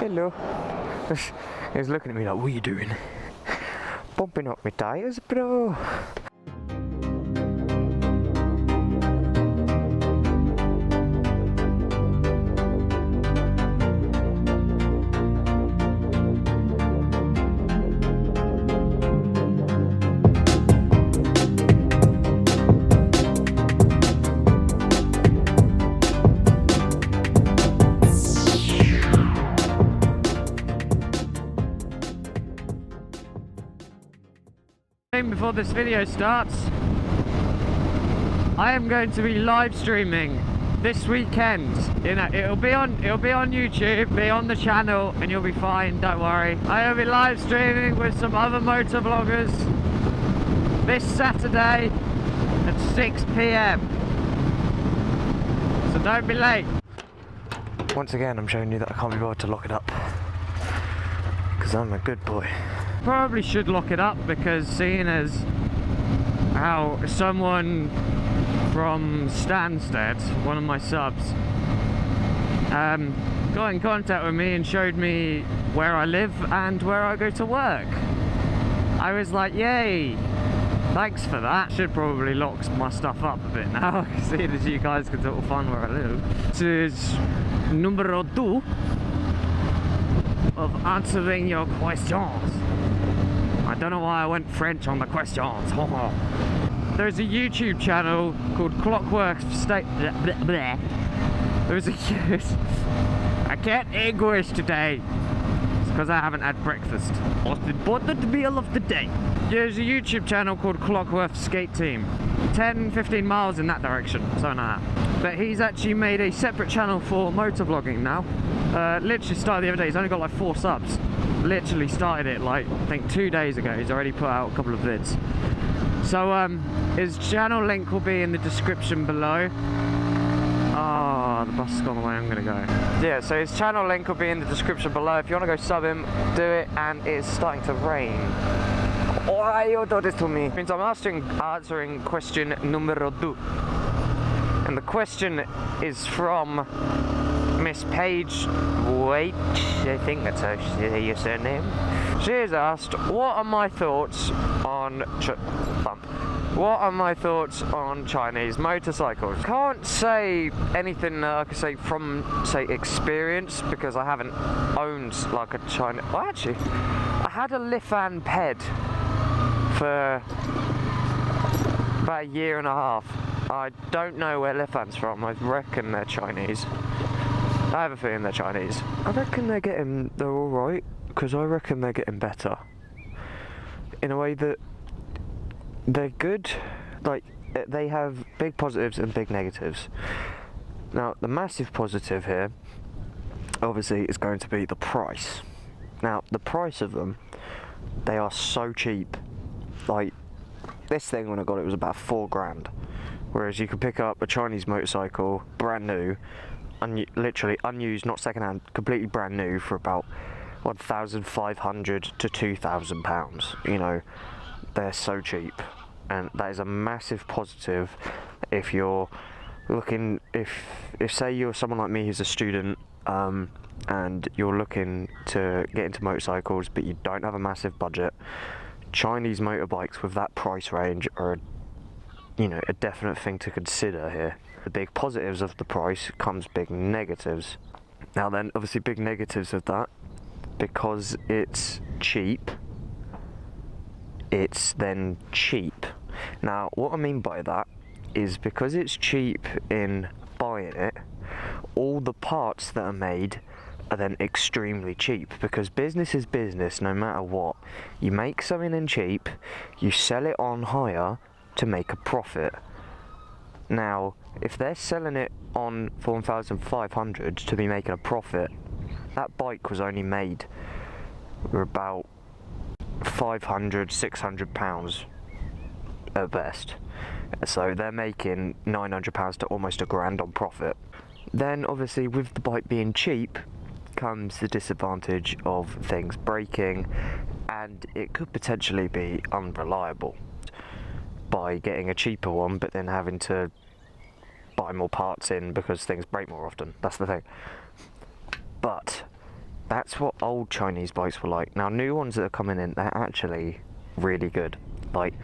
hello. He's looking at me like, what are you doing? Bumping up my tyres, bro. Before this video starts, I am going to be live streaming this weekend. You know, it'll be on YouTube, be on the channel, and you'll be fine, don't worry. I will be live streaming with some other motor vloggers this Saturday at 6 PM. So don't be late. Once again, I'm showing you that I can't be bothered to lock it up, because I'm a good boy. Probably should lock it up, because seeing as how someone from Stansted, one of my subs, got in contact with me and showed me where I live and where I go to work. I was like, yay, thanks for that. Should probably lock my stuff up a bit now, seeing as you guys can sort of find where I live. This is numero 2 of answering your questions. I don't know why I went French on the questions. There's a YouTube channel called ClockworthSkateTeam. I can't English today. It's because I haven't had breakfast. Most important meal of the day. There's a YouTube channel called ClockworthSkateTeam. 10-15 miles in that direction, something like that. But he's actually made a separate channel for motovlogging now. Literally started the other day. He's only got like 4 subs. Literally started it like, I think 2 days ago. He's already put out a couple of vids. So his channel link will be in the description below. Oh, the bus has gone the way I'm gonna go. Yeah, so his channel link will be in the description below. If you want to go sub him, do it. And it's starting to rain. Oh, you do this to me. Means I'm answering question numero 2. And the question is from Miss Payge Waitt, I think that's how your surname. She has asked, what are my thoughts on Chinese motorcycles? Can't say anything I can say from, say, experience, because I haven't owned like a Chinese. Well, actually, I had a Lifan Ped for about a year and a half. I don't know where Lifan's from. I reckon they're Chinese. I have a feeling they're Chinese. I reckon they're alright, because I reckon they're getting better. In a way that they're good, like, they have big positives and big negatives. Now, the massive positive here, obviously, is going to be the price. Now, the price of them, they are so cheap. Like, this thing, when I got it, was about 4 grand. Whereas you could pick up a Chinese motorcycle, brand new, literally unused, not second-hand, completely brand new, for about 1,500 to 2,000 pounds. You know, they're so cheap, and that is a massive positive if you're looking, if say you're someone like me who's a student, and you're looking to get into motorcycles but you don't have a massive budget. Chinese motorbikes with that price range are, you know, a definite thing to consider here. The big positives of the price comes big negatives. Now then, obviously big negatives of that, because it's cheap, it's then cheap. Now what I mean by that is, because it's cheap in buying it, all the parts that are made are then extremely cheap, because business is business no matter what. You make something in cheap, you sell it on higher to make a profit. Now, if they're selling it on for 1,500 to be making a profit, that bike was only made for about 500, 600 pounds at best. So they're making 900 pounds to almost £1,000 on profit. Then obviously with the bike being cheap comes the disadvantage of things breaking, and it could potentially be unreliable by getting a cheaper one but then having to buy more parts in because things break more often. That's the thing. But That's what old Chinese bikes were like. Now, new ones that are coming in, they're actually really good. Like,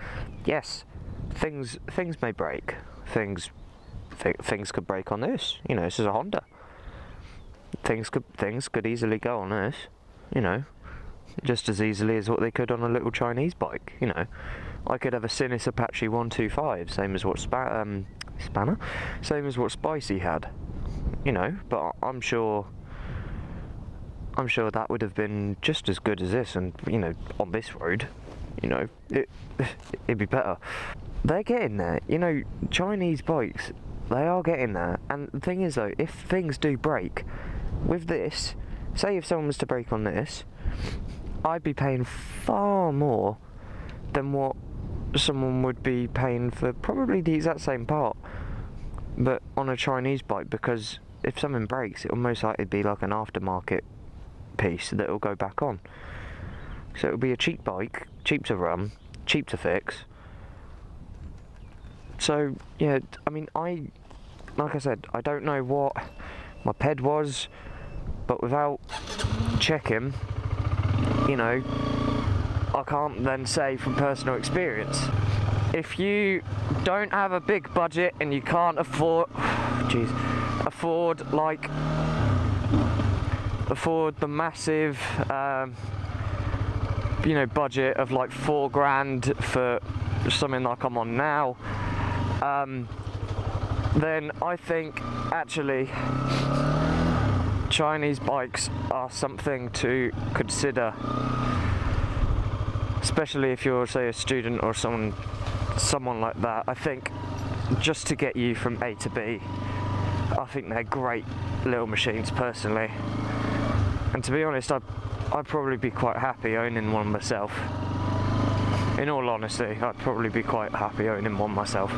yes, things may break. Things could break on this. You know, this is a Honda. Things could easily go on this. You know, just as easily as what they could on a little Chinese bike. You know, I could have a Sinus Apache 125, same as what Spanner, same as what Spicy had. You know, but I'm sure that would have been just as good as this, and you know, on this road, you know, it'd be better. They're getting there, you know. Chinese bikes, they are getting there. And the thing is though, if things do break with this, say if someone was to break on this, I'd be paying far more than what someone would be paying for probably the exact same part, but on a Chinese bike, because if something breaks, it'll most likely be like an aftermarket piece that will go back on. So it'll be a cheap bike, cheap to run, cheap to fix. So yeah, I mean, like I said, I don't know what my ped was, but without checking, you know, I can't then say from personal experience. If you don't have a big budget and you can't afford the massive you know, budget of like £4,000 for something like I'm on now, then I think actually Chinese bikes are something to consider, especially if you're, say, a student or someone like that. I think just to get you from A to B, I think they're great little machines personally. And to be honest, I'd probably be quite happy owning one myself. In all honesty, I'd probably be quite happy owning one myself.